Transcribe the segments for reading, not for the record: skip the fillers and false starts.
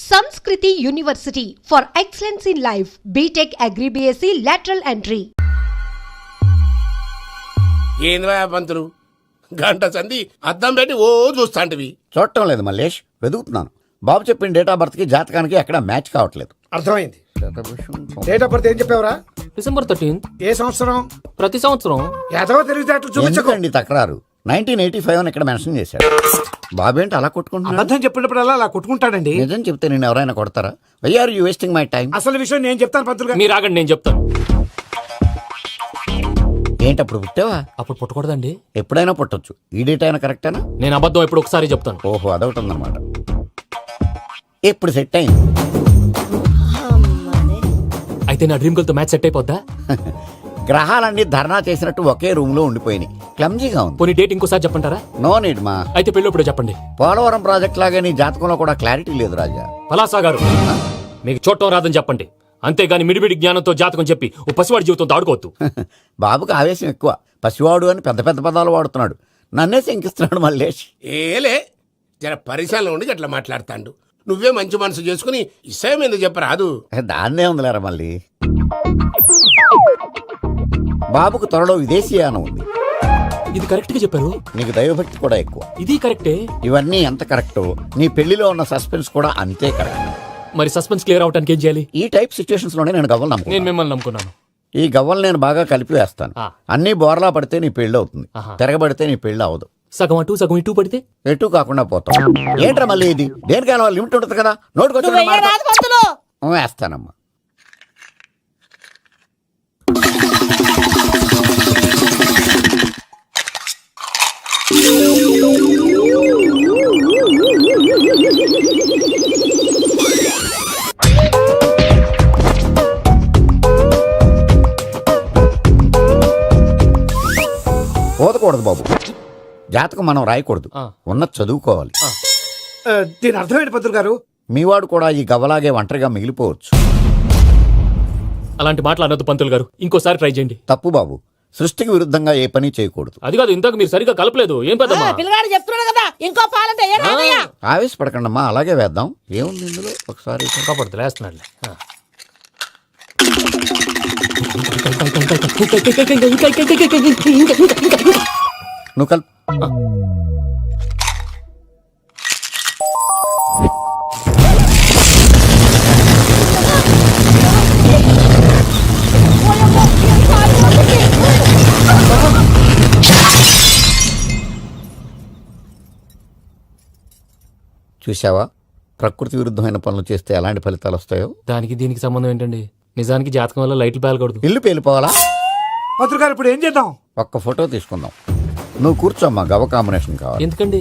Sanskriti University for excellence in life. BTech Agri BSc lateral entry. ఏంద్రా పంతులు గంట సంధి అద్దం పెట్టి ఓ చూస్తాంటివి. చూడటం లేదు మల్లేష్, వెతుకుతున్నాను. బాబు చెప్పిన డేట్ ఆఫ్ బర్త్ కి జాతకానికి ఎక్కడ మ్యాచ్ కావట్లేదు. అర్థమైంది. డేట్ ఆఫ్ బర్త్ ఏం చెప్పావురా? December 13th. ఏ సంవత్సరం? ప్రతి సంవత్సరం. ఏదో తెలివితేటలు చూపించకండి. ఎందుకండి తక్రారు? 1985 అని ఇక్కడ మెన్షన్ చేశాడు. బాబు ఏంటి అలా కొట్టుకుంటున్నాడు? అబద్ధం చెప్పినప్పుడల్లా అలా కొట్టుకుంటాడండి. నిజం చెప్తే నేను ఎవరైనా కొడతారా? Why are you wasting my time? అసలు విషయం నేను చెప్తాను పంతులు గారు. మీరు ఆగండి, నేను చెప్తాను. ఏంటి అప్పుడు పుట్టావా? అప్పుడు పుట్టకూడదండి. ఎప్పుడైనా పుట్టొచ్చు. ఈ డేట్ అయినా కరెక్టేనా? నేను అబద్ధం ఎప్పుడు ఒకసారి చెప్తాను. ఓహో, అదొకటి ఉందన్నమాట. ఇప్పుడు సెట్ అయింది. అయితే నా డ్రీమ్ గర్ల్ తో మ్యాచ్ సెట్ అయిపోద్దా? గ్రహాలన్నీ ధర్నా చేసినట్టు ఒకే రూమ్ లో ఉండిపోయినాయి. క్లమ్జీగా ఉంది. పోనీ డేట్ ఇంకోసారి చెప్పంటారా? నో నీడ్ మా. అయితే పెళ్ళప్పుడు చెప్పండి. పోలవరం ప్రాజెక్ట్ లాగే నీ జాతకంలో కూడా క్లారిటీ లేదు రాజా. పలాసా గారు, మీకు చూడటం రాదని చెప్పండి. అంతేగాని మిడిమిడి జ్ఞానంతో జాతకం చెప్పి ఓ పసివాడి జీవితంతో ఆడుకోవద్దు. బాబుకి ఆవేశం ఎక్కువ. పసివాడు అని పెద్ద పెద్ద పదాలు వాడుతున్నాడు. నన్నే శంకిస్తున్నాడు మల్లేష్. ఏలే జర పరిశీలన ఉండి అట్లా మాట్లాడతాండు. నువ్వే మంచి మనసు చేసుకుని ఇష్టం ఎందుకు చెప్పరాదు? దాన్నే ఉందిలేరా మళ్ళీ. బాబుకు త్వరలో విదేశీయానం ఉంది. ఇది కరెక్ట్ గా చెప్పారు. నీకు దైవభక్తి కూడా ఎక్కువ. ఇది కరెక్టే. ఇవన్నీ ఎంత కరెక్టో నీ పెళ్లిలో ఉన్న సస్పెన్స్ కూడా అంతే కరెక్ట్. మరి సస్పెన్స్ క్లియర్ అవడానికి ఏం చేయాలి? ఈ టైప్ సిచ్యువేషన్స్ లోనే నేను గవ్వలు నేను నమ్ముకున్నాను. మిమ్మల్ని నమ్ముకున్నాను. ఈ గవ్వలు నేను బాగా కలిపి వేస్తాను. అన్ని బోర్లా పడితే నీ పెళ్లి అవుతుంది. ఆహా. తిరగబడితే నీ పెళ్లి అవదు. సగం అటు సగం ఇటు పడితే ఎటు కాకుండా పోతాం. ఏంట్రా మళ్ళీ ఇది? దేనికైనా లిమిట్ ఉంటుంది కదా. నోటుకొచ్చి వేస్తానమ్మా. పోదకూడదు బాబు. జాతకం మనం రాయకూడదు, ఉన్నది చదువుకోవాలి. దీని అర్థమైంది పంతులు గారు. మీవాడు కూడా ఈ గవ్వలాగే ఒంటరిగా మిగిలిపోవచ్చు. అలాంటి మాటలు అనొద్దు పంతులు గారు. ఇంకోసారి ట్రై చేయండి. తప్పు బాబు. సృష్టికి విరుద్ధంగా ఏ పని చేయకూడదు. అది కాదు, ఇంతకు మీరు సరిగా కలపలేదు. ఏం పెద్దమ్మా? పిల్లగాడు చెప్తున్నాడు కదా, ఇంకో పాలంటే ఆవేశపడకండమ్మా, అలాగే వేద్దాం. ఏముంది ఇందులో? ఒకసారి కాపాడుతు లేస్తున్నాడు. నువ్వు కల్. చూసావా, ప్రకృతి విరుద్ధమైన పనులు చేస్తే ఎలాంటి ఫలితాలు వస్తాయో. దానికి దీనికి సంబంధం ఏంటండి? నిజానికి జాతకం వల్ల లైట్లు పేలకూడదు. ఇల్లు పేలిపోవాలా? పంతులు గారు ఇప్పుడు ఏం చేద్దాం? ఒక్క ఫోటో తీసుకుందాం. నువ్వు కూర్చోమ్మా, గవ్వ కాంబినేషన్ కావాలి. ఎందుకండి?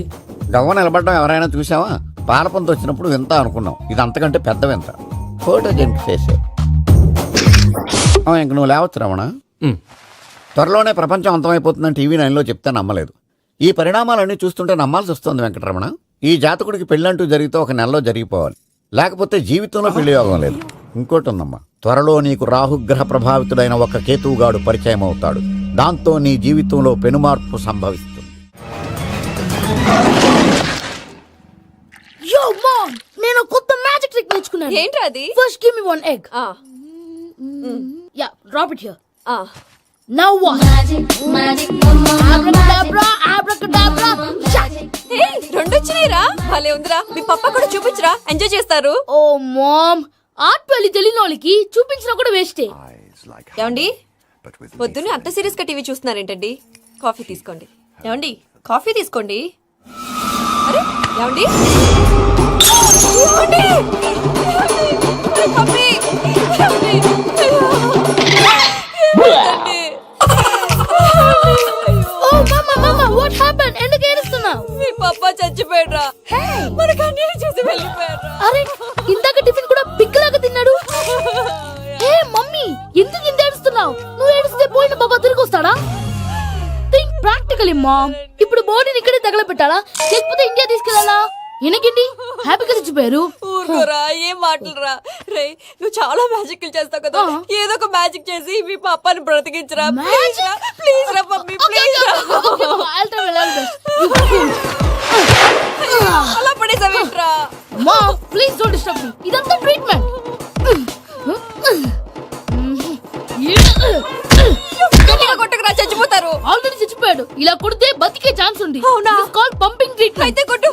గవ్వ నిలబడడం ఎవరైనా చూసావా? పాలపంత వచ్చినప్పుడు వింత అనుకున్నాం, ఇది అంతకంటే పెద్ద వింత. ఫోటో జంక్ చేసే ఇంక నువ్వు లేవచ్చు రమణ. త్వరలోనే ప్రపంచం అంతమైపోతుందని టీవీ 9లో చెప్తే నమ్మలేదు. ఈ పరిణామాలన్నీ చూస్తుంటే నమ్మాల్సి వస్తుంది వెంకటరమణ. ఈ జాతకుడికి పెళ్ళంటూ జరిగితే ఒక నెలలో జరిగిపోవాలి, లేకపోతే జీవితంలో పెళ్లి యోగం లేదు. ఇంకోటి ఉందమ్మా, త్వరలో నీకు రాహుగ్రహ ప్రభావితుడైన ఒక కేతువుగాడు పరిచయం అవుతాడు. దాంతో నీ జీవితంలో పెనుమార్పు సంభవిస్తుంది. యో మామ్, నేను కొత్త మ్యాజిక్ ట్రిక్ నేర్చుకున్నాను. ఏంట్రా అది? First give me one egg. Yeah, drop it here. Now what? Abracadabra, abracadabra. Hey, రెండు వచ్చినాయిరా. భలే ఉందిరా. మీ పప్ప కూడా చూపించరా, ఎంజాయ్ చేస్తారు. ఓ మామ్, ఆర్ట్ పెళ్లి తెలియని వాళ్ళకి చూపించినా కూడా వేస్టే. ఏమండి, పొద్దున్నే అంత సీరియస్ గా టీవీ చూస్తున్నారేంటండి? కాఫీ తీసుకోండి. ఏమండి, కాఫీ తీసుకోండి. అరే ఏమండి, ఏమండి? కాఫీ. ఏమండి? ఏమండి? ఓ మమ్మా మమ్మా, వాట్ హ్యాపెండ్? ఎందుకు ఏడుస్తున్నావు? మీ పప్ప చచ్చిపోయాడ్రా. మనకు అన్యాయం చేసి వెళ్ళిపోయాడ్రా. అరే, ఇందాక టిఫిన్ కూడా పిక్కలాగా తిన్నాడు. హే మమ్మీ, ఎందుకు ఇంత ఏడుస్తున్నావు? నువ్వు ఏడిస్తే పోయిన బాబా తిరిగి వస్తాడా? Think practically mom. ఇప్పుడు బాడీని ఇక్కడే తగలబెట్టాలా, లేకపోతే ఇండియా తీసుకెళ్ళాలా? ఎనకండి హ్యాపీగా చచ్చిపోయారు. ఊరుకోరా, ఏం మాటలురా. రే, నువ్వు చాలా మ్యాజిక్లు చేస్తావు కదా, ఏదో ఒక మ్యాజిక్ చేసి మీ పాపాని బ్రతికించరా. ప్లీజ్ రా మమ్మీ, ప్లీజ్ రా. అలా పడేసావేంట్రా? మా ప్లీజ్ డోంట్ డిస్టర్బ్ మీ. ఇదంతా ట్రీట్మెంట్. గట్టిగా కొట్టకురా, చచ్చిపోతారు. ఆల్రెడీ చచ్చిపోయాడు. ఇలా కొడితే బతికే ఛాన్స్ ఉంది. అవునా? Call pumping treatment. అయితే కొట్టు.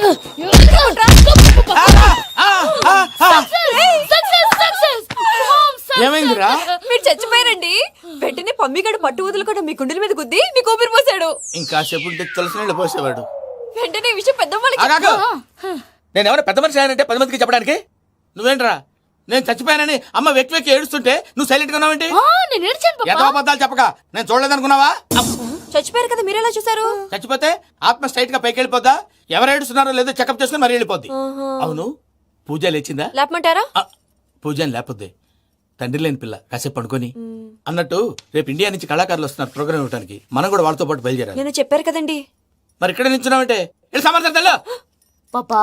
ఏమైందిరా? మీరు చచ్చిపోయారండి. వెంటనే పమ్మిగాడు పట్టు వదులుకుండా మీ గుండెల మీద గుద్ది మీకు ఊపిరి పోసాడు. ఇంకా సేపు ఉంటే తులసి నీళ్ళు పోసేవాడు. వెంటనే ఈ విషయం పెద్దవాళ్ళకి ఆగాగు. నేను ఎవరైనా పెద్ద మనిషి అయ్యానంటే 10 మందికి చెప్పడానికి? నువ్వేంట్రా నేను చచ్చిపోయానని అమ్మ వెక్కి వెక్కి ఏడుస్తుంటే నువ్వు సైలెంట్ గా ఉన్నావేంటి? నేను ఏడ్చాను ఎంత పాపా. అబద్ధాలు చెప్పక నేను చూడలేదనుకున్నావా? చచ్చిపోయారు కదా, మీరెలా చూసారు? చచ్చిపోతే ఆత్మ స్ట్రైట్ గా పైకి వెళ్ళిపోద్దా? ఎవరు ఏడుస్తున్నారో లేదో చెకప్ చేసుకుని మరీ వెళ్ళిపోద్ది. అవును, పూజ లేచిందా? లేపమంటారా? పూజ అని లేకపోద్ది. తండ్రి లేని పిల్ల కాసేపు పడుకొని అన్నట్టు రేపు ఇండియా నుంచి కళాకారులు వస్తున్నారు ప్రోగ్రామ్ ఇవ్వడానికి. మనం కూడా వాళ్ళతో పాటు బయలుదేరాలి. నేను చెప్పారు కదండి. మరి ఇక్కడ నిల్చున్నావంటే వెళ్ళి సమాధానం పాపా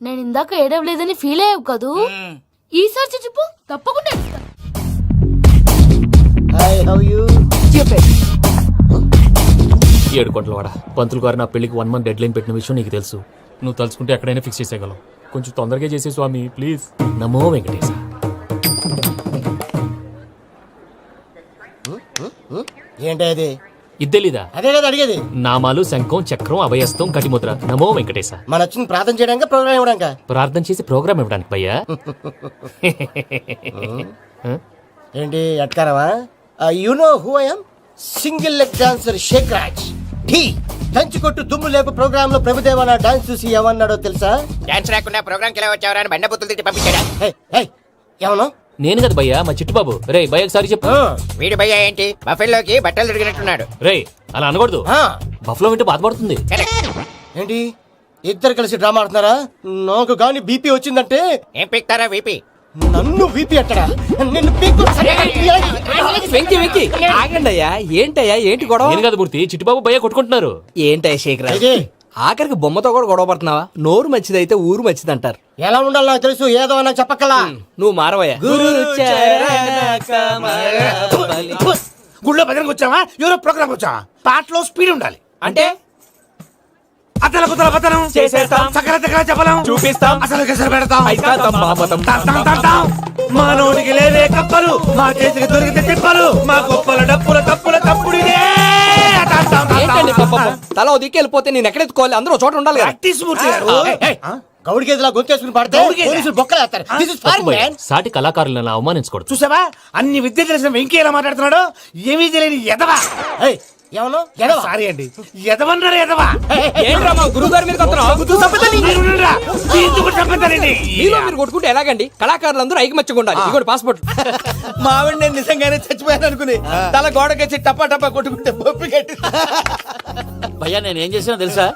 నేను ఇందాక ఏడవలేదని ఫీల్ అయ్యావు కదూ. ఈసారి చచ్చిపో, తప్పకుండా ఏడుస్తా. ఏడు కోట్ల వాడ పంతులు గారు నా పెళ్లికి 1 month డెడ్ లైన్ పెట్టిన విషయం నీకు తెలుసు. నువ్వు తలుచుకుంటే ఎక్కడైనా ఫిక్స్ చేసేయగలవు. కొంచెం తొందరగా చేసే స్వామి ప్లీజ్. నమో వెంకటేశ. ఏంటి అది? ఇది తెలీదా? అదే కదా అడిగేది. నామాలు శంఖం చక్రం అభయస్తం కటిముద్ర. నమో వెంకటేశ. మన వచ్చింది ప్రార్థన చేయడానికి, ప్రోగ్రామ్ ఇవ్వడానికా? ప్రార్థన చేసి ప్రోగ్రామ్ ఇవ్వడానికి భయ్యా. ఏంటి ఎట్కారమా? You know who I am? Single leg dancer Sheikh Raj. టీ దంచి కొట్టు దుమ్ము లేపు ప్రోగ్రామ్ లో ప్రభుదేవ నా డాన్స్ చూసి ఏమన్నాడో తెలుసా? డాన్స్ రాకుండా ప్రోగ్రామ్ కి ఎలా వచ్చావరా అని బండ బుద్ధులు తిట్టి పంపించాడా? ఏమన్నా? నేను కదా భయ్యా, మా చిట్టుబాబు. రే భయ్య ఒకసారి చెప్పు. వీడి భయ్య ఏంటి బఫెల్లోకి బట్టలు తిరిగినట్టున్నాడు. రే అలా అనకూడదు. బఫ్లో వింటే బాధపడుతుంది. ఏంటి ఇద్దరు కలిసి డ్రామా ఆడుతున్నారా? నాకు గాని బీపీ వచ్చిందంటే ఏం పీక్తారా వీపీ? నన్ను బీపీ అట్టడా? నిన్ను పీక్కు. వెంకి వెంకి ఆగండి అయ్యా. ఏంటయ్యా ఏంటి గొడవ? నేను కదా మూర్తి, చిట్టుబాబు భయ్య కొట్టుకుంటున్నారు. ఏంటయ్యా శేఖర్ ఆఖరికి బొమ్మతో కూడా గొడవ పడుతున్నావా? నోరు మంచిదైతే ఊరు మంచిది అంటారు. ఎలా ఉండాలో నాకు తెలుసు, ఏదో నాకు చెప్పక్కలా. నువ్వు మారవయ్యా. గుళ్ళో భజనకు వచ్చావా? ఎవరో ప్రోగ్రామ్ వచ్చావా? పాటలో స్పీడ్ ఉండాలి. అంటే అతల కుతల పతనం చేసేస్తాం, సకల దగ్గర చెప్పలేం, చూపిస్తాం, అసలు గసలు పెడతాం. అయితాం, మాపతం. మా నోటికి లేవే కప్పలు, మా చేతికి దొరికితే తిప్పలు, మా గొప్పల డప్పుల తప్పుల తప్పుడు ఇదే. ఏంటండి పాపం? తల ఓ దిక్కు వెళ్ళిపోతే నేను ఎక్కడ ఎత్తుకోవాలి? అందరూ ఒక చోట ఉండాలి కదా. ప్రాక్టీస్ మూర్తి గారు. గౌడి గేదెలా గొంతేసుకుని పాడితే పోలీసులు బొక్కలు వేస్తారు. This is foreign, man. సాటి కళాకారులను అవమానించకూడదు. చూసావా అన్ని విద్య తెలిసిన వెంకీ ఎలా మాట్లాడుతున్నాడు? ఏమీ తెలియని ఎదవా. ఏమన్నా సారీ అండి, ఎదవన్నారు ఎదవా. ఏంట్రా మా గురువు గారి మీద మీలో మీరు కొట్టుకుంటే ఎలాగండి? కళాకారులందరూ ఐకమత్యంగా ఉండాలి. ఇదిగోటి పాస్పోర్ట్. మా ఆవిడ నేను నిజంగానే చచ్చిపోయాను అనుకుని తల గోడకొచ్చి టపా టపా కొట్టుకుంటే బొప్పి కట్టి. భయ్యా నేను ఏం చేసినా తెలుసా?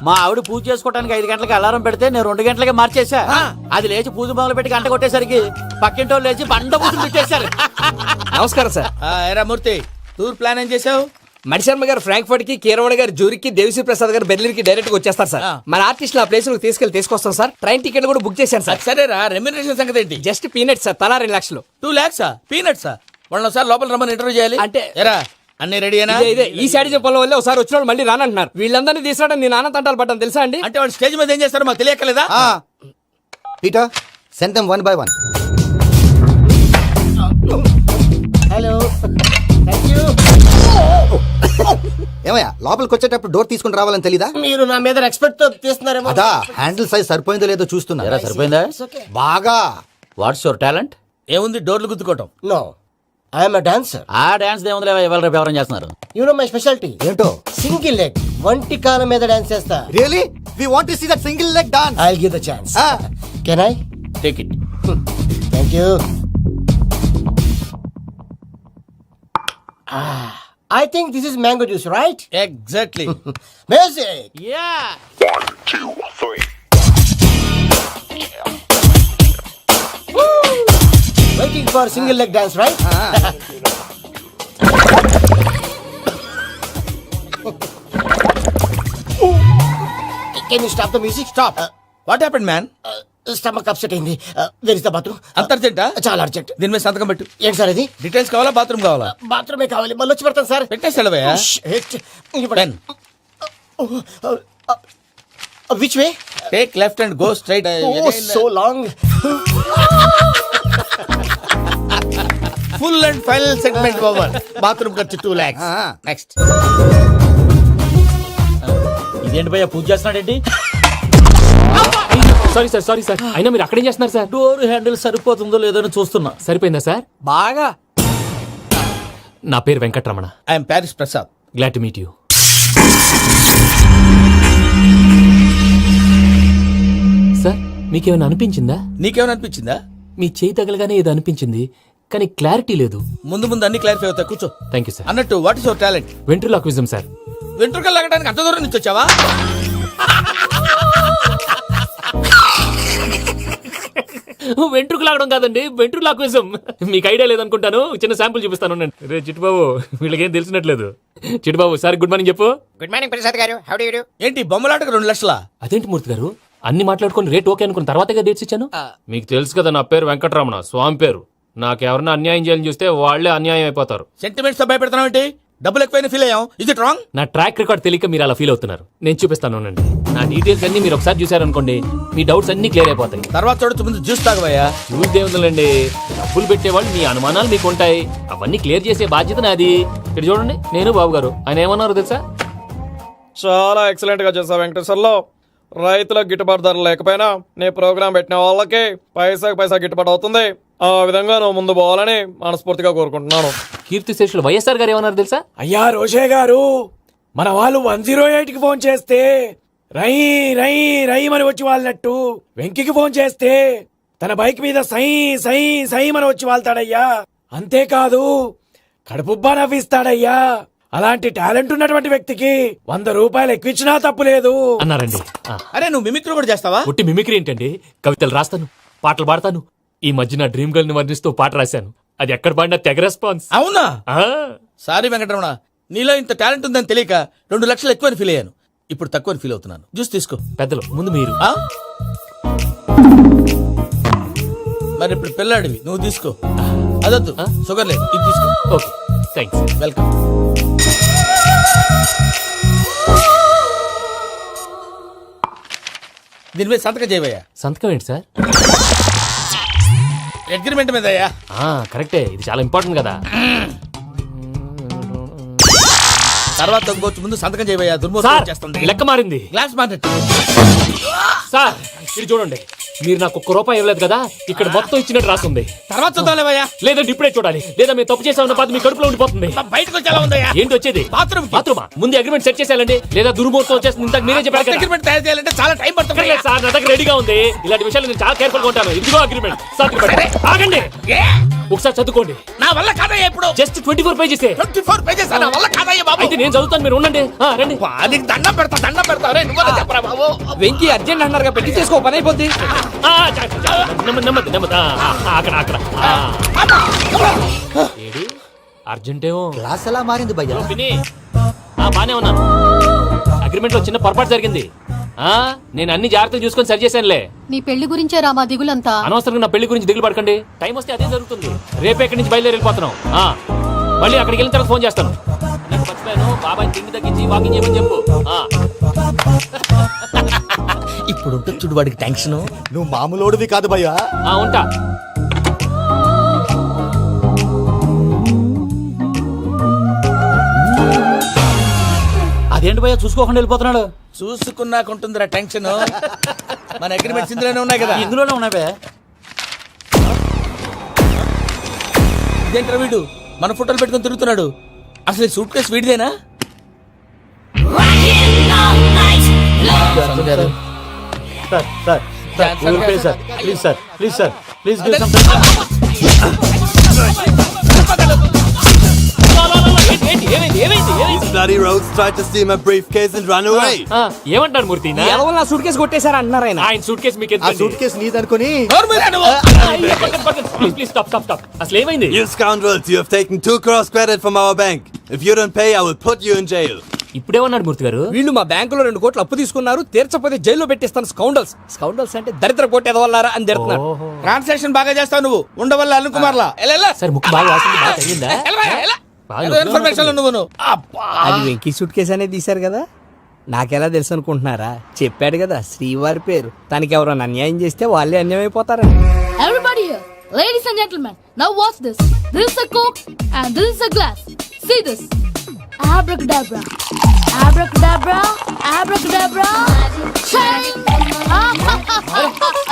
మా ఆవిడ పూజ చేసుకోవడానికి 5 గంటలకి అలారం పెడితే నేను 2 గంటలకి మార్చేసా. అది లేచి పూజ మొదలు పెట్టి గంట కొట్టేసరికి పక్కింటోళ్ళు లేచి బండ పూజలు పెట్టేశారు. నమస్కారం సార్. ఏరా మూర్తి, టూర్ ప్లాన్ ఏం చేసావు? మణిశర్మ గారు ఫ్రాంక్ఫర్ట్ కి, కీరవాణి గారు జూరికి, దేవిశ్రీ ప్రసాద్ గారు బెర్లిన్ కి డైరెక్ట్ గా వచ్చేస్తారు సార్. మన ఆర్టిస్ట్ ఆ ప్లేస్ తీసుకొస్తాం సార్. ట్రైన్ టికెట్ కూడా బుక్ చేశాను సార్. సరేరా, రెమ్యూనరేషన్ సంగతి ఏంటి? జస్ట్ పీనట్స్ సార్, తలా 2 లక్షలు. 2 lakhs పీనట్సా? వాళ్ళని ఒకసారి లోపల రమ్మని ఇంటర్వ్యూ చేయాలి. అంటే ఎరా అన్ని రెడీ అయినా? ఇదే ఈ సైడ్ చెప్పడం వల్ల ఒకసారి వచ్చిన వాళ్ళు మళ్ళీ రానంటున్నారు. వీళ్ళందరినీ తీసుకురావడం నేను నాన్న తంటాలు పడ్డాను తెలుసా అండి. అంటే వాళ్ళు స్టేజ్ మీద ఏం చేస్తారో మాకు తెలియక్కలేదా? Peter send them 1 by 1. Hello, thank you. ఏమయ్యా లోపలికి వచ్చేటప్పుడు డోర్ తీసుకుని రావాలని తెలీదా? మీరు నా మీద ఎక్స్పెక్ట్ తో తీస్తున్నారేమో. అదా హ్యాండిల్ సైజ్ సరిపోయిందో లేదో చూస్తున్నా. సరిపోయిందా? బాగా. What's your talent? ఏముంది, డోర్లు గుద్దుకోవటం. No, I'm dancer. ఆ డాన్స్ దేవుందిలే, ఎవరు రేపు ఎవరైనా చేస్తున్నారు. యు నో మై స్పెషాలిటీ ఏంటో? సింగిల్ లెగ్, వంటి కాలం మీద డాన్స్ చేస్తా. Really we want to see that single leg dance. I will give the chance. Can I take it? Thank you. I think this is mango juice, right? Exactly. Music. Yeah. 1, 2, 3. Waiting for single leg dance, right? Can you stop the music? Stop. What happened, man? Stomach upset అయింది. Where is the bathroom? అంత అర్జెంటా? చాలా urgent. దీని మీద సంతకం పెట్టు. ఏంటి sir ఇది? Details కావాలా, బాత్రూమ్ కావాలా? బాత్రూమే కావాలి, మళ్ళీ వచ్చి పెడతాను సార్. పెట్టేసి వెళ్ళవయ్యా. Which way? Take left and go straight. Oh so long. Full and final segment over. Bathroom ఖర్చు 2 lakhs. నెక్స్ట్. ఇదేంటి భయ్యా పూజ చేస్తున్నాడేంటి? సారీ సార్ అయినా మీరు అక్కడేం చేస్తున్నారు సార్? డోర్ హ్యాండిల్ సరిపోతుందో లేదో అని చూస్తున్నా. సరిపోయిందా సార్? బాగా. నా పేరు Venkatramana. I'm Paris Prasad. Glad to meet you. Sir మీకేమైనా అనిపించిందా? నీకేమైనా అనిపించిందా? మీ చేయి తగలగానే ఏదో అనిపించింది కానీ క్లారిటీ లేదు. ముందు ముందు అన్ని క్లారిఫై అవుతాయి, కూర్చో. Thank you sir. అన్నట్టు what is your talent? Ventriloquism sir. వెంట్రుకలు లాగడానికి అంత దూరం నుంచి వచ్చావా? వెంట్రుకు లాగడం కాదండి, వెంట్రులాక్విజం. మీకు ఐడియా లేదనుకుంటాను, చిన్న శాంపుల్ చూపిస్తాను. రే చిట్టుబాబు, వీళ్ళకేం తెలిసినట్లేదు. చిట్టుబాబు సార్ గుడ్ మార్నింగ్ చెప్పు. Good morning Prasad garu. How do you do? ఏంటి బొమ్మలాటకు 2 లక్షలా? అదేంటి మూర్తి గారు, అన్ని మాట్లాడుకొని రేట్ ఓకే అనుకున్న తర్వాతగా డేట్స్ ఇచ్చాను. మీకు తెలుసు కదా నా పేరు వెంకటరమణ, స్వామి పేరు. నాకెవరన్నా అన్యాయం చేయాలని చూస్తే వాళ్లే అన్యాయం అయిపోతారు. సెంటిమెంట్స్ తో భయపెడతావు ఏంటి? డబ్బులు ఎక్కువైనా ఫీల్ అయ్యాం. ఇది రాంగ్. నా ట్రాక్ రికార్డ్ తెలియక మీరు అలా ఫీల్ అవుతున్నారు. నేను చూపిస్తాను ఉండండి. నా డీటెయిల్స్ అన్ని మీరు ఒకసారి చూసారనుకోండి, మీ డౌట్స్ అన్ని క్లియర్ అయిపోతాయి. తర్వాత చూడొచ్చు, ముందు జ్యూస్ తాగబోయా. చూస్తే ఉందండి, డబ్బులు పెట్టేవాళ్ళు మీ అనుమానాలు మీకు ఉంటాయి, అవన్నీ క్లియర్ చేసే బాధ్యత నాది. ఇక్కడ చూడండి, నేను బాబు గారు. ఆయన ఏమన్నారు తెలుసా? చాలా ఎక్సలెంట్ గా చేసావు వెంకటేశ్వర్లో. రైతులకు గిట్టుబాటు ధర లేకపోయినా నీ ప్రోగ్రాం పెట్టిన వాళ్ళకి పైసాకి పైసా గిట్టుబాటు అవుతుంది. ఆ విధంగా నువ్వు ముందు పోవాలని మనస్ఫూర్తిగా కోరుకుంటున్నాను. కీర్తి శేషులు వైఎస్ఆర్ గారు ఏమన్నారు తెలుసా? అయ్యా రోషే గారు, మన వాళ్ళు 108కి ఫోన్ చేస్తే రై రై రై అని వచ్చి వాళ్ళనట్టు, వెంకికి ఫోన్ చేస్తే తన బైక్ మీద సై సై సై అని వచ్చి వాళ్తాడయ్యా. అంతేకాదు కడుపుబ్బా నవ్విస్తాడయ్యా. అలాంటి టాలెంట్ ఉన్నటువంటి వ్యక్తికి 100 రూపాయలు ఎక్కువచ్చినా తప్పు లేదు అన్నారండి. అరే నువ్వు మిమిక్రీ కూడా చేస్తావా? ఒట్టి మిమిక్రీ ఏంటండి, కవితలు రాస్తాను, పాటలు పాడతాను. ఈ మధ్య నా డ్రీమ్ గర్ల్ ని వర్ణిస్తూ పాట రాశాను, అది ఎక్కడ పాడినా తెగ రెస్పాన్స్. అవునా? ఆ, సారీ వెంకటరమణ, నీలో ఇంత టాలెంట్ ఉందని తెలియక 2 లక్షలు ఎక్కువని ఫీల్ అయ్యాను. ఇప్పుడు తక్కువని ఫీల్ అవుతున్నాను. జ్యూస్ తీసుకో. పెద్దలు ముందు మీరు. ఆ? మరి ఇప్పుడు పిల్లాడివి, నువ్వు తీసుకో. అదొద్దు, షుగర్ లేదు, ఇది తీసుకో. Okay thanks. వెల్కమ్. దీని మీద సంతకం చేయవయ్యా. సంతకం ఏంటి సార్? అగ్రిమెంట్ మీద అయ్యా. కరెక్టే, ఇది చాలా ఇంపార్టెంట్ కదా. తర్వాత ఇంకొచ్చి ముందు సంతకం చేయవయ్యా. సార్ దుర్మోహం చేస్తుంది. లెక్క మారింది. Glass market. సార్ ఇది చూడండి, మీరు నాకు 1 రూపాయి ఇవ్వలేదు కదా, ఇక్కడ మొత్తం ఇచ్చినట్టు రాస్తుంది. తర్వాత చూద్దాంలేవయ్యా. లేదంటే ఇప్పుడే చూడాలి, లేదా మేము తప్పు చేసామన్న బాధ మీ కడుపులో ఉండిపోతుంది. బయటకు వచ్చేలా ఉందయ్యా. ఏంటి వచ్చేది? బాత్రూమ్ బాత్రూమా? ముందు అగ్రిమెంట్ సెట్ చేసేయాలండి, లేదా దుర్మూర్తం వచ్చేస్తుంది. ఇంతకు మీరే చెప్పారు కదా. అగ్రిమెంట్ తయారు చేయాలంటే చాలా టైం పడుతుంది. అక్కర్లేదు సార్, నా దగ్గర రెడీగా ఉంది. ఇలాంటి విషయాలు నేను చాలా కేర్ఫుల్ గా ఉంటాను. ఇదిగో అగ్రిమెంట్. ఆగండి, ఒకసారి చదువుకోండి. నా వల్ల కాదయ్యా. ఇప్పుడు జస్ట్ 24 పేజెస్. 24 పేజెస్ నా వల్ల కాదయ్యా బాబు. అయితే నేను చదువుతాను, మీరు ఉండండి. రండి. నీకు దండం పెడతా. రే నువ్వు చెప్పరా బాబు. వెంకీ అర్జెంట్ అన్నారుగా, పెట్టి తీసుకో, పని అయిపోద్ది. నెమ్మది. అక్కడ ఏడి అర్జెంటేమో. క్లాస్ ఎలా మారింది భయ్యా? బానే ఉన్నాను. అగ్రిమెంట్ లో చిన్న పొరపాటు జరిగింది. నేను అన్ని జాగ్రత్తలు చూసుకొని సరి చేశానులే. నీ పెళ్లి గురించే రామా దిగులంతా. అనవసరంగా నా పెళ్లి గురించి దిగులు పడకండి. టైం వస్తే అదే జరుగుతుంది. రేపే ఇక్కడి నుంచి బయలుదేరి వెళ్ళిపోతున్నాం. మళ్ళీ అక్కడికి వెళ్ళిన తర్వాత ఫోన్ చేస్తాను. నాకు మర్చిపోయాను, బాబాయ్ తిండి తగ్గించి వాకింగ్ చేయమని చెప్పు. ఇప్పుడు ఉంటుంది చూడు వాడికి టెన్షన్. నువ్వు మామూలోడివి కాదు భయ్యా. ఉంటా. అదేంటి భయ్యా చూసుకోకుండా వెళ్ళిపోతున్నాడు? చూసుకున్నాకుంటుందిరా టెన్షన్. మన అగ్రిమెంట్స్ ఇందులోనే ఉన్నాయి కదా. ఇందులోనే ఉన్నాయి భయ్యా. ఇదేంట్రా వీడు మన ఫోటోలు పెట్టుకొని తిరుగుతున్నాడు? అసలు సూట్ కేసు వీడిదేనా? ప్లీజ్ ఏమంటారు మూర్తి? నా సూట్ కేసు కొట్టేశారా అన్నారు ఆయన. ఆయన సూట్ కేసు మీకు సూట్ కేసు నీదనుకుని ప్లీజ్ స్టాప్. అసలు ఏమైంది? You scoundrels, you have taken 2 crores credit from our bank. If you don't pay, I will put you in jail. ఇప్పుడేమన్నాడు మూర్తి గారు? వీళ్ళు మా బ్యాంకులో 2 కోట్లు అప్పు తీసుకున్నారు, తీర్చపోతే జైల్లో పెట్టిస్తాను. స్కౌండల్స్ అంటే దరిద్ర కోట ఎదవల్లారా అని తిడుతున్నాడు. ట్రాన్సాక్షన్ బాగా చేస్తావు నువ్వు. ఉండవల్ల అరుణ్ కుమార్లా. సార్ ముక్కు బాగా వాసింది, బాగా తగ్గిందా? ఇన్ఫర్మేషన్ నువ్వు. అది వెంకీ సూట్ కేసు అనేది తీశారు కదా. నాకెలా తెలుసు అనుకుంటున్నారా? చెప్పాడు కదా శ్రీవారి పేరు. తనకి ఎవరైనా అన్యాయం చేస్తే వాళ్ళే అన్యాయం అయిపోతారని. Everybody here, ladies and gentlemen, now watch this. This is a Coke and this is a glass. See this. Abracadabra. Abracadabra. Abracadabra. Shine.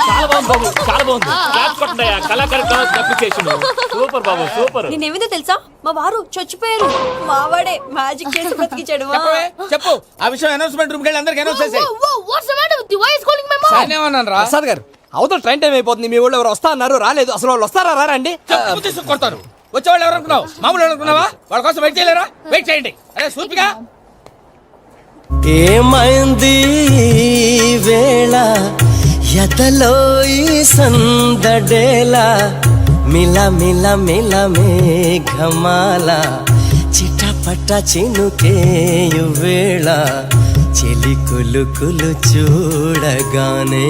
చాలా బాగుంది బాబు, చాలా బాగుంది. క్లాప్స్ కొట్టండియా, కళాకారుల అప్రిసియేషన్. సూపర్ బాబు, సూపర్. నేనేమిందో తెలుసా, మా వారు చచ్చిపోయారు. మావాడే మ్యాజిక్ చేసి బ్రతికించాడు. చెప్పవే, చెప్పు ఆ విషయం అనౌన్స్మెంట్ రూమ్ కి వెళ్ళి అందరికి అనౌన్స్ చేసేయ్. Whoa, what's the matter with you? Why is calling my mom? నేనేమన్నాను రా? ప్రసాద్ గారు, అవతల ట్రైన్ టైం అయిపోతుంది. మీ ఊళ్ళో ఎవరు వస్తా అన్నారు, రాలేదు. అసలు వాళ్ళు వస్తారా రారా అండి? చెప్పు తీసుకు కొడతారు. వచ్చేవాళ్ళు ఎవరు అనుకున్నావు? మామూలు అనుకున్నావా? వాళ్ళ కోసం వెయిట్ చేయలేరా? వెయిట్ చేయండి. అరే సూపిగా ఏమైంది వేళ ఎదలో ఈ సందడేల మిల మిల మిల మేఘమాల చిటపట చినుకేయు వేళ చెలి కులు కులు చూడగానే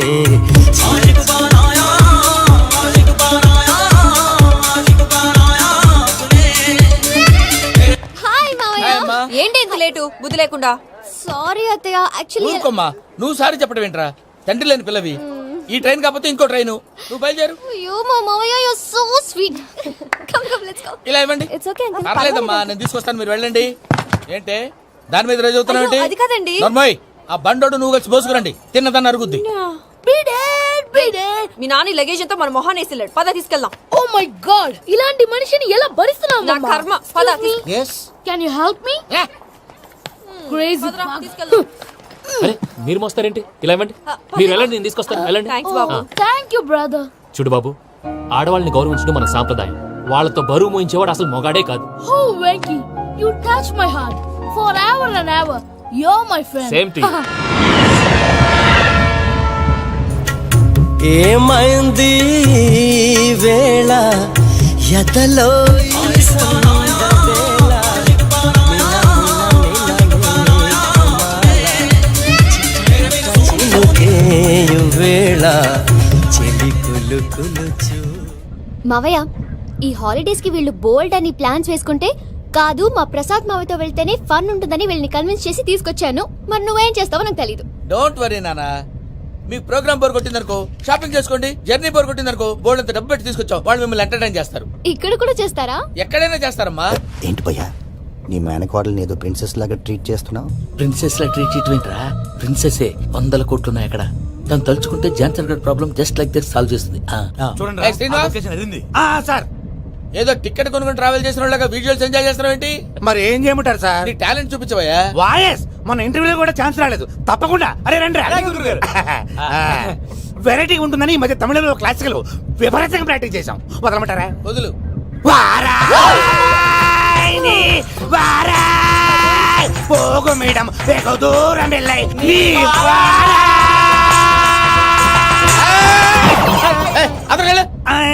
హాయ్ మావయ్య. ఏంటి ఇంత లేటు? బుద్ధి లేకుండా. సారీ అత్తయ్య, యాక్చువల్లీ ఊరుకోమ్మా. నువ్వు సారి చెప్పడం ఏంట్రా? తండ్రి లేని పిల్లవి. ఈ ట్రైన్ కాకపోతే ఇంకో ట్రైన్. నువ్వు బయలుదేరు. అయ్యో మా మావయ్య, you are so sweet. Come come let's go. ఇలా ఇవ్వండి. It's okay uncle. పర్లేదమ్మా, నేను తీసుకొస్తాను, మీరు వెళ్ళండి. ఏంటే దాని మీద రోజు అవుతున్నావు ఏంటి? అది కాదండి. నర్మయ్, ఆ బండోడు నువ్వు కలిసి పోసుకురండి. తిన్నదాన్ని అరుగుద్ది. మీ నాన్న లగేజ్ అంతా మన మొహాన్ని వేసిల్లాడు. పద తీసుకెళ్దాం. Oh my god, ఇలాంటి మనిషిని ఎలా భరిస్తున్నావు? నా కర్మ. పద Can you help me? Crazy. తీసుకెళ్దాం. అరే మీరు మోస్తారేంటి? ఇలా ఇవ్వండి. మీరు వెళ్ళండి, నేను తీసుకొస్తాను. వెళ్ళండి. Thanks Babu. Thank you, brother. చూడు బాబు, ఆడవాళ్ళని గౌరవించడం మన సాంప్రదాయం. వాళ్ళతో బరువు మోయించేవాడు అసలు మొగాడే కాదు. Oh, Venky, you touch my heart. Forever and ever, you're my friend. Same to you. ఏమైంది వేళ ఎదలో ఈ సందడేల చినుకేయు వేళ చెలి కులు కులు చూ. మావయ్య, ఈ హాలిడేస్ కి వీళ్ళు బోల్డ్ అని ప్లాన్స్ వేసుకుంటే కాదు మా ప్రసాద్ మావయ్యతో వెళ్తేనే ఫన్ ఉంటుందని వీళ్ళని కన్విన్స్ చేసి తీసుకొచ్చాను. మరి నువ్వేం చేస్తావో నాకు తెలీదు. డోంట్ వరీ నానా. మీకు ప్రోగ్రామ్ బోర్ కొట్టిందనుకో షాపింగ్ చేసుకోండి. జర్నీ బోర్ కొట్టిందనుకో బోర్డు అంత డబ్బు పెట్టి తీసుకొచ్చాం. వాళ్ళు మిమ్మల్ని ఎంటర్టైన్ చేస్తారు. ఇక్కడ కూడా చేస్తారా? ఎక్కడైనా చేస్తారమ్మా. ఏంటి భయ్యా, నీ మేనకోడల్ని ఏదో ప్రిన్సెస్ లాగా ట్రీట్ చేస్తున్నావు? ప్రిన్సెస్ లా ట్రీట్ చేయటమేంట్రా? ప్రిన్సెస్ 100 కోట్లు ఉన్నాయి అక్కడ. తను తలుచుకుంటే జాన్సన్ గడ్ problem just like that solve చేస్తుంది. సార్, ఏదో టికెట్ కొనుక్కొని ట్రావెల్ చేసిన వాళ్ళగా వీడియోస్ ఎంజాయ్ చేస్తున్నావు ఏంటి? మరి ఏం చేయమంటారు సార్? నీ టాలెంట్ చూపించవయ్యా. వాయస్ మన ఇంటర్వ్యూలో కూడా ఛాన్స్ రాలేదు. తప్పకుండా. అరే రండి. వెరైటీ ఉంటుందని ఈ మధ్య తమిళంలో క్లాసికల్ విపరీతంగా ప్రాక్టీస్ చేశాం. వదలమంటారా? వదులు. వారాయని వారాయ్ పోగు మేడం వెగు దూరం వెళ్ళై నీ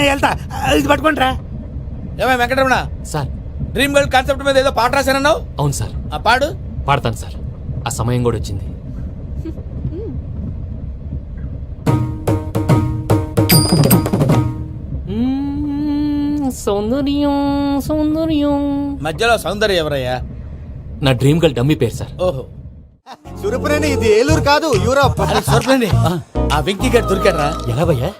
వెళ్తా. ఇది పట్టుకుంటారా? ఏమై Venkataramana, sir, dream girl concept మీద ఏదో పాట రాశానన్నావు. అవును సార్. ఆ పాడు. పాడతాను సార్. ఆ సమయం కూడా వచ్చింది. సౌందర్యం సౌందర్యం. మధ్యలో సౌందర్య ఎవరయ్యా? నా డ్రీమ్ గర్ల్ డమ్మీ పేరు సార్. ఓహో, సురపురేని ఇది ఏలూరు కాదు, యూరోప్. ఆ వెంకీ గారు దొరికారా? ఎలా భయ్యా?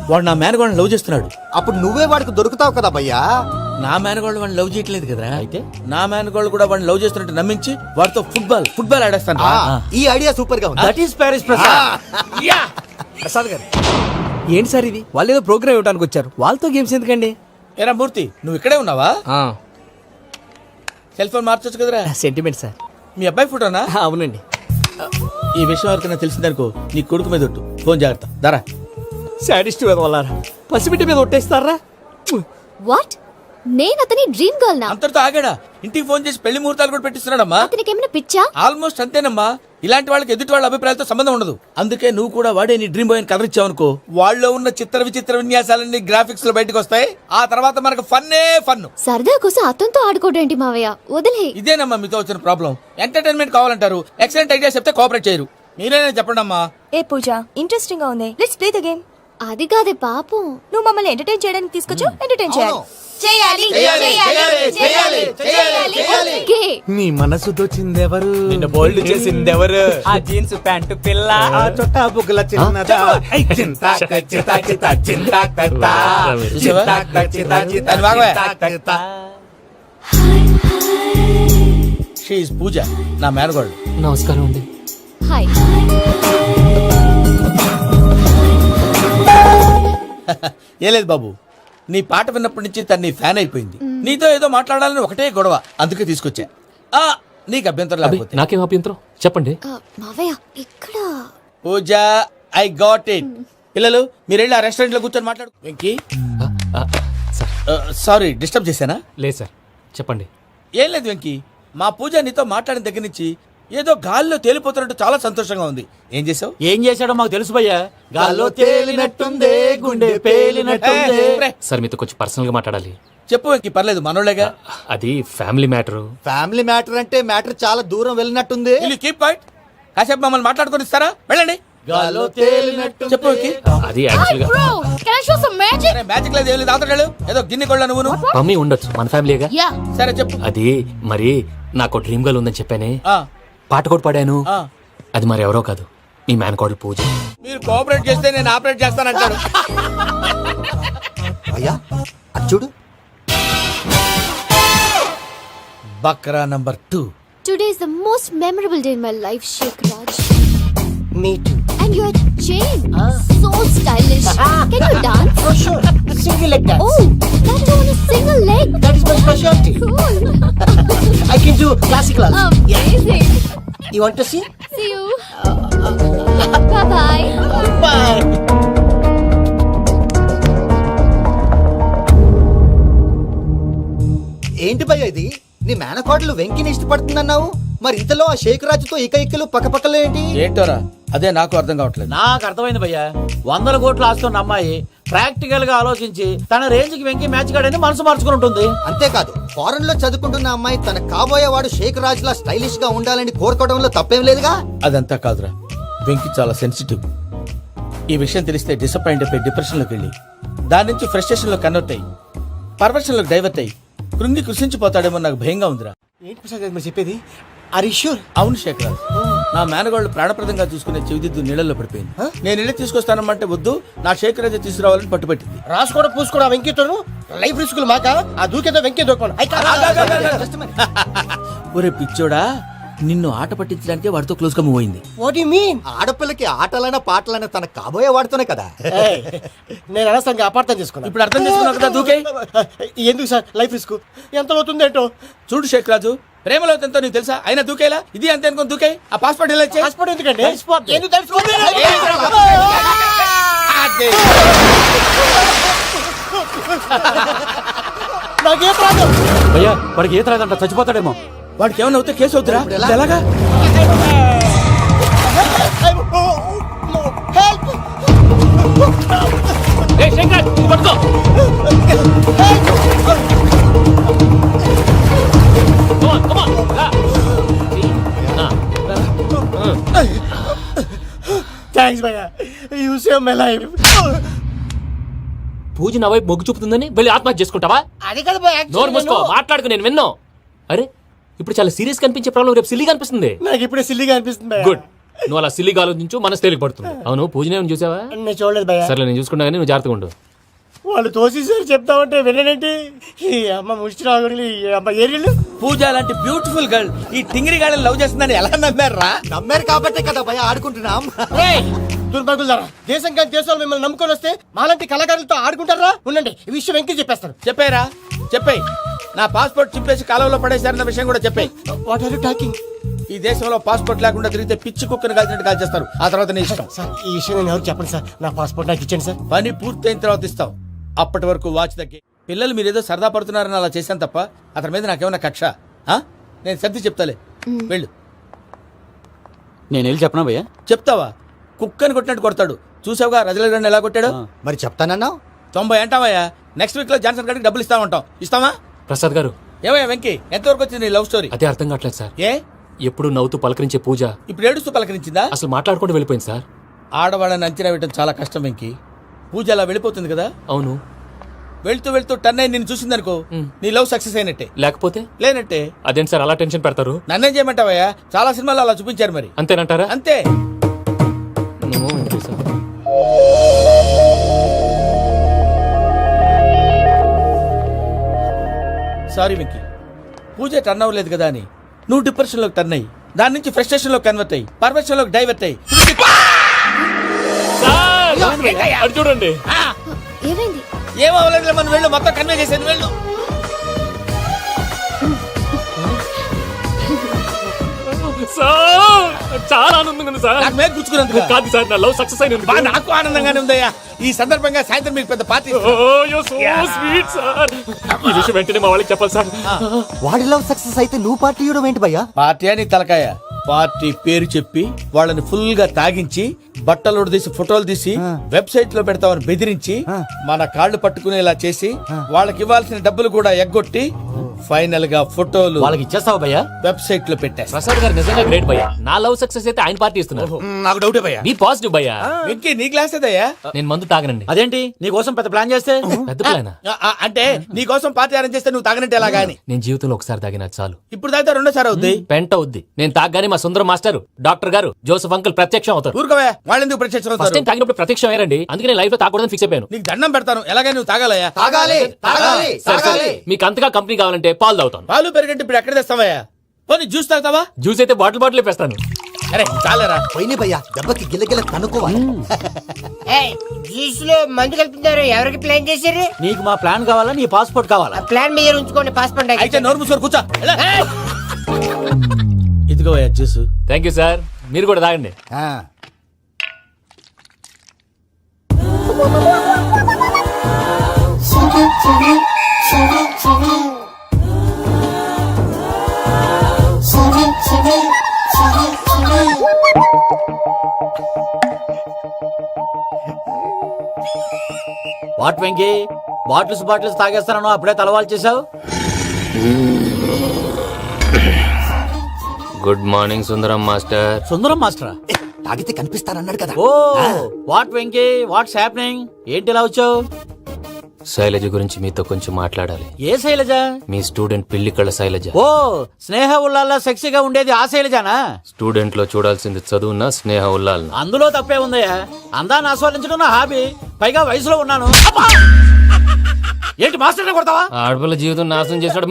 వాడు నా మేనగోళ్ళని లవ్ చేస్తున్నాడు. అప్పుడు నువ్వే వాడికి దొరుకుతావు కదా భయ్యా. నా మేనగోళ్ళు వాడిని లవ్ చేయట్లేదు కదరా. అయితే నా మేనగోళ్ళు కూడా వాడిని లవ్ చేస్తున్నట్టు నమ్మించి వాడితో ఫుట్బాల్ ఆడేస్తాను. ఈ ఐడియా సూపర్ గా ఉంది. That is Paris Prasad. Prasad గారు, ఏంటి సార్ ఇది? వాళ్ళు ఏదో ప్రోగ్రామ్ ఇవ్వడానికి వచ్చారు, వాళ్ళతో గేమ్స్ ఎందుకండి? ఏరా మూర్తి, నువ్వు ఇక్కడే ఉన్నావా? సెల్ ఫోన్ మార్చొచ్చు కదరా. Sentiment sir. మీ అబ్బాయి ఫోటోనా? అవునండి. ఈ విషయం ఎవరికైనా తెలిసిందనుకో నీ కొడుకు మీద ఒట్టు. ఫోన్ జాగ్రత్త. దారా. సాడిస్ట్ వాళ్ళారా, పసిబిడ్డ మీద ఒట్టేస్తారా? వాట్? నేను అతని డ్రీమ్ గర్ల్ నా? అంతటితో ఆగాడా? ఇంటికి ఫోన్ చేసి పెళ్లి ముహూర్తాలు కూడా పెట్టిస్తున్నాడమ్మా. అతనికి ఏమైనా పిచ్చా? ఆల్మోస్ట్ అంతేనమ్మా. ఇలాంటి వాళ్ళకి ఎదుటి వాళ్ళ అభిప్రాయాలతో సంబంధం ఉండదు. అందుకే నువ్వు కూడా వాడే నీ డ్రీమ్ బాయ్ కవర్ ఇచ్చావనుకో, వాళ్ళలో ఉన్న చిత్ర విచిత్ర విన్యాసాలన్నీ గ్రాఫిక్స్ లో బయటకు వస్తాయి. ఆ తర్వాత మనకు ఫన్నే ఫన్. సరదా కోసం అతనితో ఆడుకోవడం మావయ్య, వదిలే. ఇదేనమ్మా మీతో వచ్చిన ప్రాబ్లం. ఎంటర్టైన్మెంట్ కావాలంటారు, ఎక్సలెంట్ ఐడియా చెప్తే కోఆపరేట్ చేయరు. మీరేనా చెప్పండి అమ్మా. ఏ పూజ, ఇంట్రెస్టింగ్ గా ఉంది. Let's play the game. అది కాదే పాపం. నువ్వు మమ్మల్ని ఎంటర్టైన్ చేయడానికి తీసుకొచ్చు, ఎంటర్టైన్ చేయాలి. చేయాలి ఓకే. నీ మనసు దోచిందెవరు నిన్ను బోల్డ్ చేసింది ఎవరు? ఆ జీన్స్ ప్యాంటు పిల్ల ఆ చుట్టా బుగ్గల చిన్నదా ఐ చింతాక్ చితాక్ చితాక్ చింతాక్ తత్తా. చూసావా? దాన్ని బాగోయ్. షీ ఇస్ పూజ, నా మేనగోళ్ళు. నమస్కారం అండి. హాయ్. ఏ లేదు బాబు, నీ పాట విన్నప్పటి నుంచి తను నీ ఫ్యాన్ అయిపోయింది. నీతో ఏదో మాట్లాడాలని ఒకటే గొడవ, అందుకే తీసుకొచ్చా. ఆ, నీకు అభ్యంతరం అబ్బే, లేకపోతే. నాకేం అభ్యంతరం చెప్పండి. మావయ్య ఇక్కడ పూజ, ఐ గాట్ ఇట్. పిల్లలు మీరు వెళ్ళి ఆ రెస్టారెంట్ లో కూర్చొని మాట్లాడు. వెంకీ, ఆ, సార్ సారీ డిస్టర్బ్ చేశానా? లేదు సార్ చెప్పండి. ఏం లేదు వెంకీ, మా పూజ నీతో మాట్లాడిన దగ్గర నుంచి ఏదో గాల్లో తేలిపోతున్నట్టు చాలా సంతోషంగా ఉంది. ఏం చేసావు? ఏం చేశాడో మాకు తెలుసు భయ్యా. గాల్లో తేలినట్టుందే, గుండె పేలినట్టుందే. సార్ మీతో కొంచెం పర్సనల్ గా మాట్లాడాలి. చెప్పు వెంకీ, పర్లేదు మనోళ్ళేగా. అది ఫ్యామిలీ మ్యాటరు. ఫ్యామిలీ మ్యాటర్ అంటే మ్యాటర్ చాలా దూరం వెళ్ళినట్టుంది. Keep point. కాసేపు మమ్మల్ని మాట్లాడుకొని ఇస్తారా? వెళ్ళండి. గాల్లో తేలినట్టు చెప్పు వెంకీ. అది యాక్చువల్ గా Bro, can I show some magic? సరే, మ్యాజిక్ లేదు ఏం లేదు, ఆతడాడు ఏదో గిన్నె కొళ్ళ నువ్వు. మమ్మీ ఉండొచ్చు, మన ఫ్యామిలీగా. Yeah. సరే చెప్పు. అది మరి నాకు డ్రీమ్ గర్ల్ ఉందని చెప్పానే, ఆ, పాట కూడా పాడాను. ఆ. అది మరి ఎవరో కాదు, మీ మేనకోడలు పూజ. మీరు కోఆపరేట్ చేస్తే నేను ఆపరేట్ చేస్తానంటాడు. అయ్యా అది చూడు. బక్రా number 2. Today is the most memorable day in my life, Sheikh Raj. Me too. And your chain, so stylish. Can you dance? For sure. Single leg dance. Oh, that too on a single leg. That is my specialty. Cool. I can do classical also. Amazing. You want to see? See you. Bye bye. Bye. ఏంటి భయ్యా ఇది? నీ మేనకోడలు వెంకిని ఇష్టపడుతుందన్నావు, మరి ఇంతలో ఆ షేక్ రాజుతో ఇకలు పక్కపక్కలో ఏంటి? ఏంటోరా, అదే నాకు అర్థం కావట్లేదు. నాకు అర్థమైంది భయ్యా. 100 కోట్లు ఆస్తున్న అమ్మాయి ప్రాక్టికల్ గా ఆలోచించి తన రేంజ్ కి వెంకి మ్యాచ్ కాడని మనసు మార్చుకుని ఉంటుంది. అంతేకాదు, ఫారెన్ లో చదువుకుంటున్న అమ్మాయి తన కాబోయేవాడు షేక్ రాజ్ లా స్టైలిష్ గా ఉండాలని కోరుకోవడంలో తప్పేం లేదుగా. అదంతా కాదురా, వెంకి చాలా సెన్సిటివ్. ఈ విషయం తెలిస్తే డిసప్పాయింట్ అయిపోయి డిప్రెషన్ లోకి వెళ్ళి దాని నుంచి ఫ్రస్ట్రేషన్ లో కన్వర్ట్ అయ్యి పర్వర్షన్ లోకి డైవర్ట్ అయ్యి కృంగి కృషించిపోతాడేమో నాకు భయంగా ఉందిరా. ఏంటి ప్రసాద్ గారు మీరు చెప్పేది? Are you sure? అవును శేఖర్, నా మేనగోళ్ళు ప్రాణప్రదంగా చూసుకునే చెవిదిద్దు నీళ్ళల్లో పడిపోయింది. నేను ఇళ్ళి తీసుకొస్తానమ్మంటే వద్దు, నా శేఖర్ అయితే తీసుకురావాలని పట్టుబట్టింది. రాసుకోవడం పూసుకోవడం వెంకీతోను లైఫ్ రిస్కులు మాక ఆ దూకేదో వెంకీ దూకోండి. ఒరే పిచ్చోడా, నిన్ను ఆట పట్టించడానికి వాడితో క్లోజ్ గా మూవ్ అయింది. What you mean? ఆడపిల్లకి ఆటలైనా పాటలైనా తన కాబోయే వాడుతూనే కదా. నేను అనవసరంగా అపార్థం చేసుకున్నా. ఇప్పుడు అర్థం చేసుకున్నావు కదా, దూకే. ఎందుకు సార్ లైఫ్ రిస్క్ ఎంత అవుతుంది ఏంటో? చూడు శేఖర్ రాజు, ప్రేమలో ఎంతో నీకు తెలుసా? అయినా దూకేలా ఇది అంతే అనుకుని దూకే. ఆ పాస్పోర్ట్ ఎలా ఇచ్చే? పాస్పోర్ట్ ఎందుకండి? ఎందుకు తెలుసుకోండి? నాకే ప్రాబ్లం. భయ్యా వాడికి ఈత రాదంట, చచ్చిపోతాడేమో. వాడికి ఏమైనా అవుతే కేసు అవుతురా? ఎలాగా? హెల్ప్. ఏయ్, శంకర్, ఇది పట్టుకో. Come on, come on. రా. థ్యాంక్స్ భయ్యా, యు సేవ్ మై లైఫ్. పూజ నా వైపు మొగ్గు చూపుతుందని వెళ్ళి ఆత్మహత్య చేసుకుంటావా? అది కదా భయ్యా, నోరు మూసుకో, మాట్లాడుకు, నేను విన్నావు. అరే ఇప్పుడు చాలా సీరియస్ కనిపించే ప్రాబ్లం రేపు సిల్లీగా అనిపిస్తుంది. నాకు ఇప్పుడే సిల్లిగా అనిపిస్తుంది భయ్యా. గుడ్, నువ్వు అలా సిల్లీగా ఆలోచించు, మనసు తేలిక పడుతుంది. అవును, పూజనే చూసావా? నేను చూడలేదు భయ్యా. సర్లే, నేను చూసుకుంటా కానీ నువ్వు జాగ్రత్తగా ఉండు. వాళ్ళు తోసేసారు చెప్తా ఉంటే విననేంటి? ఈ అమ్మ ముష్టి రాగుడి, ఈ అమ్మ ఏరియలు. పూజ లాంటి బ్యూటిఫుల్ గర్ల్ ఈ టింగిరి గాడిని లవ్ చేస్తుందని ఎలా నమ్మారా? నమ్మారు కాబట్టే కదా భయ్యా ఆడుకుంటున్నాం. దుర్భగులారా, దేశం కానీ దేశాలు మిమ్మల్ని నమ్ముకొని వస్తే మాలాంటి కళాకారులతో ఆడుకుంటారా? ఉండండి, ఈ విషయం వెంకీ చెప్పేస్తాను. చెప్పారా? చెప్పాయి. నా పాస్పోర్ట్ చింపేసి కాలంలో పడేశారన్న విషయం కూడా చెప్పాయి. What are you talking? ఈ దేశంలో పాస్పోర్ట్ లేకుండా తిరిగితే పిచ్చి కుక్కను కాల్చినట్టు కాల్చేస్తారు. ఆ తర్వాత నీ ఇష్టం. సార్ ఈ విషయం నేను ఎవరు చెప్పండి సార్, నా పాస్పోర్ట్ నాకు ఇచ్చండి సార్. పని పూర్తయిన తర్వాత ఇస్తాం. అప్పటి వరకు వాచ్ తగ్గి. పిల్లలు మీరేదో సరదా పడుతున్నారని అలా చేశాను తప్ప అతని మీద నాకేమన్నా కక్ష? నేను సర్ది చెప్తాలే, వెళ్ళు. నేను వెళ్ళి చెప్పనా భయ్యా? చెప్తావా? కుక్కని కొట్టినట్టు కొడతాడు. చూసావుగా రజల గండి ఎలా కొట్టాడు? మరి చెప్తానన్నావు. 90 అంటావయ్యా. నెక్స్ట్ వీక్ లో జాన్సన్ గారికి డబ్బులు ఇస్తామంటాం. ఇస్తావా? ప్రసాద్ గారు, ఏమయ్యా వెంకీ, ఎంతవరకు వచ్చింది నీ లవ్ స్టోరీ? అదే అర్థం కావట్లేదు సార్. ఏ ఎప్పుడు నవ్వుతూ పలకరించే పూజ ఇప్పుడు ఏడుస్తూ పలకరించిందా? అసలు మాట్లాడుకుంటూ వెళ్ళిపోయింది సార్. ఆడవాళ్ళని అంచనా వేయడం చాలా కష్టం వెంకీ. పూజ అలా వెళ్ళిపోతుంది కదా. అవును, వెళ్తూ వెళ్తూ టర్న్ అయి నిన్ను చూసిందనుకో నీ లవ్ సక్సెస్ అయినట్టే. లేకపోతే లేనట్టే. అదేంటి సార్ అలా టెన్షన్ పెడతారు? నన్నేం చేయమంటావయ్యా, చాలా సినిమాలు అలా చూపించారు మరి. అంతేనంటారా? అంతే. నమో వెంకటేశ. సారీ వెంకీ, పూజ టర్న్ అవ్వలేదు కదా అని నువ్వు డిప్రెషన్ లోకి టర్న్ అయ్యి దాని నుంచి ఫ్రస్ట్రేషన్ లో కన్వర్ట్ అయ్యి పర్వర్షన్ లోకి డైవర్ట్ అయ్యి అది చూడండి. ఏమైంది? ఏమవ్వలేదు, మనం వెళ్ళు, మొత్తం కన్వే చేసేది వెళ్ళు. సార్ చాలా ఆనందంగా ఉంది సార్. నాకు మీద కూర్చుకున్నందుకు కాదు సార్, నా లవ్ సక్సెస్ అయినందుకు. నాకు ఆనందంగానే ఉందయ్యా. ఈ సందర్భంగా సాయంత్రం మీకు పెద్ద పార్టీ. Sweet sir. ఈ విషయం వెంటనే మా వాళ్ళకి చెప్పాలి సార్. వాడి లవ్ సక్సెస్ అయితే నువ్వు పార్టీ ఇవ్వడం ఏంటి భయ్యా? పార్టీ అని తలకాయ. పార్టీ పేరు చెప్పి వాళ్ళని ఫుల్ గా తాగించి బట్టలు తీసి ఫోటోలు తీసి వెబ్సైట్ లో పెడతామని బెదిరించి మన కాళ్ళు పట్టుకునేలా చేసి వాళ్ళకి ఇవ్వాల్సిన డబ్బులు కూడా ఎగ్గొట్టి ఫైనల్ గా ఫోటోలు వాళ్ళకి ఇచ్చేస్తావు భయ్యా? వెబ్సైట్ లో పెట్టా. ప్రసాద్ గారు నిజంగా గ్రేట్ భయ్యా. నా లవ్ సక్సెస్ అయితే ఆయన పార్టీ ఇస్తున్నారు. నాకు డౌటే భయ్యా. బీ పాజిటివ్ భయ్యా. వెంకీ నీ గ్లాస్ ఏదయ్యా? నేను మందు తాగనండి. అదేంటి నీ కోసం పెద్ద ప్లాన్ చేస్తే? పెద్ద ప్లాన్ అంటే నీ కోసం పార్టీ అరేంజ్ చేస్తే నువ్వు తాగనంటే ఎలాగా అని. నేను జీవితంలో ఒకసారి తాగినా చాలు. ఇప్పుడు తాగితే రెండోసారి అవుద్ది. పెంట అవుద్ది. నేను తాగగానే మా సుందరం మాస్టర్, డాక్టర్ గారు, జోసెఫ్ అంకుల్ ప్రత్యక్షం అవుతారు. ఊరుకోవా, వాళ్ళెందుకు ప్రత్యక్షం ఫస్ట్ అవుతారు? టైం తాగినప్పుడు ప్రత్యక్షం అయ్యారండి. అందుకే నేను లైఫ్ లో తాగకూడదని ఫిక్స్ అయిపోయాను. నీకు దండం పెడతాను, ఎలాగే నువ్వు తాగాలయ్యా. తాగాలి తాగాలి సరే, సరే. మీకు అంతగా కంపెనీ కావాలంటే పాలు తాగుతాను. పాలు పెరిగంటే ఇప్పుడు ఎక్కడ తెస్తావయ్యా? పోనీ జ్యూస్ తాగుతావా? జ్యూస్ అయితే బాటిల్ వేస్తాను. అరే చాలరా. పోయిన భయ్యా, దెబ్బకి గిల్లగిల్ల తనుకోవాలి. జ్యూస్ లో మందు కలుపుతున్నారు, ఎవరికి ప్లాన్ చేశారు? నీకు మా ప్లాన్ కావాలా, నీ పాస్పోర్ట్ కావాలా? ప్లాన్ మీద ఉంచుకోండి, పాస్పోర్ట్ అయితే నోరు మూసుకొని కూర్చో. ఇదిగో జ్యూస్. Thank you sir. మీరు కూడా తాగండి. వాట్ వెంకీ, బాటిల్స్ తాగేస్తాను అప్పుడే తలవాలు చేసావు. Good morning Sundaram master. Sundaram మాస్టరా? తాగితే కనిపిస్తానన్నాడు కదా. Oh what Venky, what's happening? ఏంటి ఇలా వచ్చావు? శైలజ గురించి మీతో కొంచెం మాట్లాడాలి. ఏ శైలజ? మీ స్టూడెంట్ పిల్లి కళ్ళ శైలజ. ఓ స్నేహ ఉల్లాల్లో సెక్సీగా ఉండేది ఆ శైలజానా? స్టూడెంట్ లో చూడాల్సింది చదువున్న స్నేహ ఉల్లాల్. అందులో తప్పే ఉందయ్యా. అందాన్ని ఆస్వాదించడం నా హాబీ, పైగా వయసులో ఉన్నాను. ఏంటి మాస్టర్ కొడతావా? ఆడపిల్ల జీవితం నాశనం చేశాడు.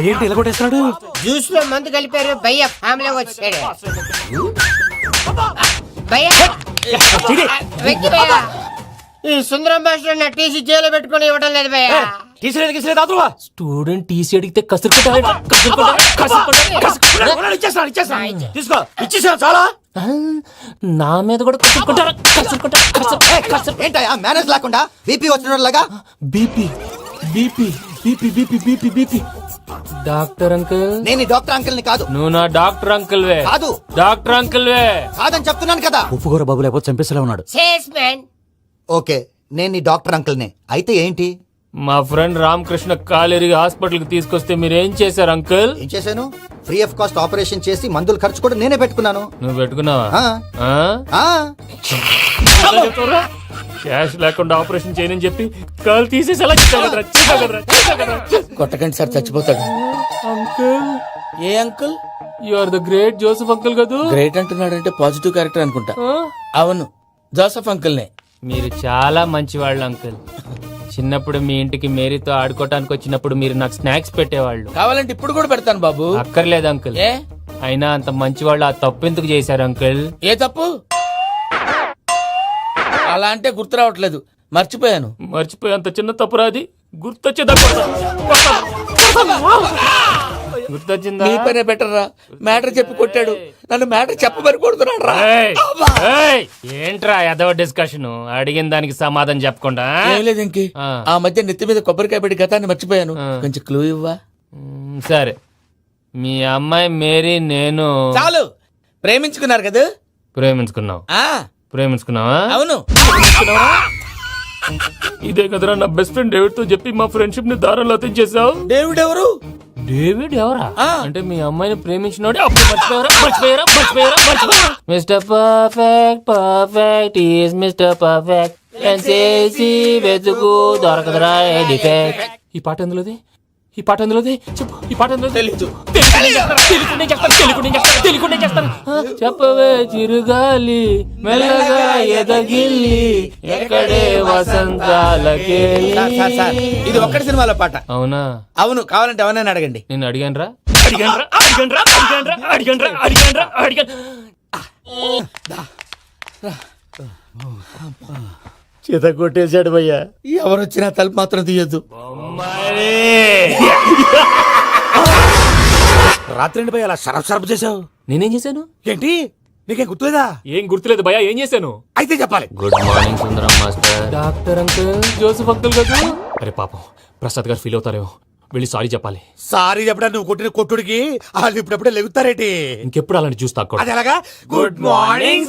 ఏంటి ఇలా కొట్టేస్తున్నాడు? జ్యూస్ లో మందు కలిపారు, భయ్య ఫ్యామిలీ వచ్చాడు. భయ్య వెక్కి భయ్య, ఈ సుందరం భాష నా టీసీ జైలు పెట్టుకుని ఇవ్వడం లేదు భయ్య. స్టూడెంట్ టీసీ అడిగితే తీసుకో, ఇచ్చేసా చాలా. నా మీద కూడా ఏంటయ్యా మేనేజ్ లేకుండా బీపీ వచ్చినలాగా? BP BP BP BP BP BP. Doctor uncle, నేను డాక్టర్ అంకుల్ ని కాదు. నువ్వు నా డాక్టర్ అంకుల్ వే. కాదు, డాక్టర్ అంకుల్ వే కాదని చెప్తున్నాను కదా. ఉప్పుకూర బాబు లేకపోతే చంపేసేలా ఉన్నాడు. ఓకే, నేను నీ డాక్టర్ అంకుల్ నే. అయితే ఏంటి? మా ఫ్రెండ్ రామకృష్ణ కాలేరికి హాస్పిటల్ కి తీసుకొస్తే మీరేం చేశారు అంకుల్? ఏం చేశాను? ఫ్రీ ఆఫ్ కాస్ట్ ఆపరేషన్ చేసి మందులు ఖర్చు కూడా నేనే పెట్టుకున్నాను. నువ్వు పెట్టుకున్నావా? క్యాష్ లేకుండా ఆపరేషన్ చేయనని చెప్పి కాల్ తీసేసేలా కొట్టకండి సార్, చచ్చిపోతాడు. అంకుల్, ఏ uncle? You are the great Joseph uncle కదా. గ్రేట్ అంటున్నాడంటే పాజిటివ్ క్యారెక్టర్ అనుకుంటా. అవును, జోసెఫ్ అంకుల్ నే. మీరు చాలా మంచివాళ్ళు అంకుల్. చిన్నప్పుడు మీ ఇంటికి మేరీతో ఆడుకోవటానికి వచ్చినప్పుడు మీరు నాకు స్నాక్స్ పెట్టేవాళ్ళు. కావాలంటే ఇప్పుడు కూడా పెడతాను బాబు. అక్కర్లేదు అంకుల్. ఏ అయినా అంత మంచివాళ్ళు ఆ తప్పు ఎందుకు చేశారు అంకుల్? ఏ తప్పు? అలా అంటే గుర్తు రావట్లేదు, మర్చిపోయాను. మర్చిపోయేంత చిన్న తప్పురాది గుర్తొచ్చేదా? గుర్తొచ్చిందా? నీ పనే బెటర్ రా. మ్యాటర్ చెప్పి కొట్టాడు, నన్ను మ్యాటర్ చెప్పమని కొడుతున్నాడు రా. ఏంట్రా ఎదవ డిస్కషన్? అడిగిన దానికి సమాధానం చెప్పకుండా. ఏం లేదు ఇంకి, ఆ మధ్య నెత్తి మీద కొబ్బరికాయ పెట్టి గతాన్ని మర్చిపోయాను. కొంచెం క్లూ ఇవ్వా? సరే, మీ అమ్మాయి మేరీ నేను చాలు. ప్రేమించుకున్నారు కదా? ప్రేమించుకున్నావు. ప్రేమించుకున్నావా? అవును. ఇదే కదరా నా బెస్ట్ ఫ్రెండ్ డేవిడ్ తో చెప్పి మా ఫ్రెండ్షిప్ ని దారంలో అతించేసావు. డేవిడ్ ఎవరు? డేవిడ్ ఎవరా? అంటే మీ అమ్మాయిని ప్రేమించినోడే అప్పుడు మర్చిపోయారా? Mister perfect perfect is mister perfect. చేసి వెతుకు దొరకదురా ఈ పాట ఎందులోది ఈ పాట ఎందులోది చెప్పు ఈ పాట ఎందులో తెలీదు. చెప్పవే చిరుగాలి మెల్లగా ఎదగిల్లి ఎక్కడే వసంతాలకే సార్, సార్, ఇది ఒక్కటి సినిమాలో పాట. అవునా? అవును, కావాలంటే ఎవరైనా అడగండి. నేను అడిగాను రా చేత కొట్టేశాడు భయ్యా. ఎవరు వచ్చినా తలుపు మాత్రం తీయొద్దు. రాత్రి భయ అలా షరఫ్ షరఫ్ చేసావు. నేనేం చేశాను? ఏంటి నీకేం గుర్తులేదా? ఏం గుర్తులేదు భయ్యా, ఏం చేశాను? అయితే చెప్పాలి. Good morning Sundaram master. Doctor uncle, Joseph uncle కదా? అరే పాపం, ప్రసాద్ గారు ఫీల్ అవుతారేమో, వెళ్ళి సారీ చెప్పాలి. సారీ చెప్పడా నువ్వు కొట్టిన కొట్టుడికి వాళ్ళు ఇప్పుడప్పుడే లెగుతారేటి. ఇంకెప్పుడు అలాంటి చూస్తా. అది ఎలాగా? Good morning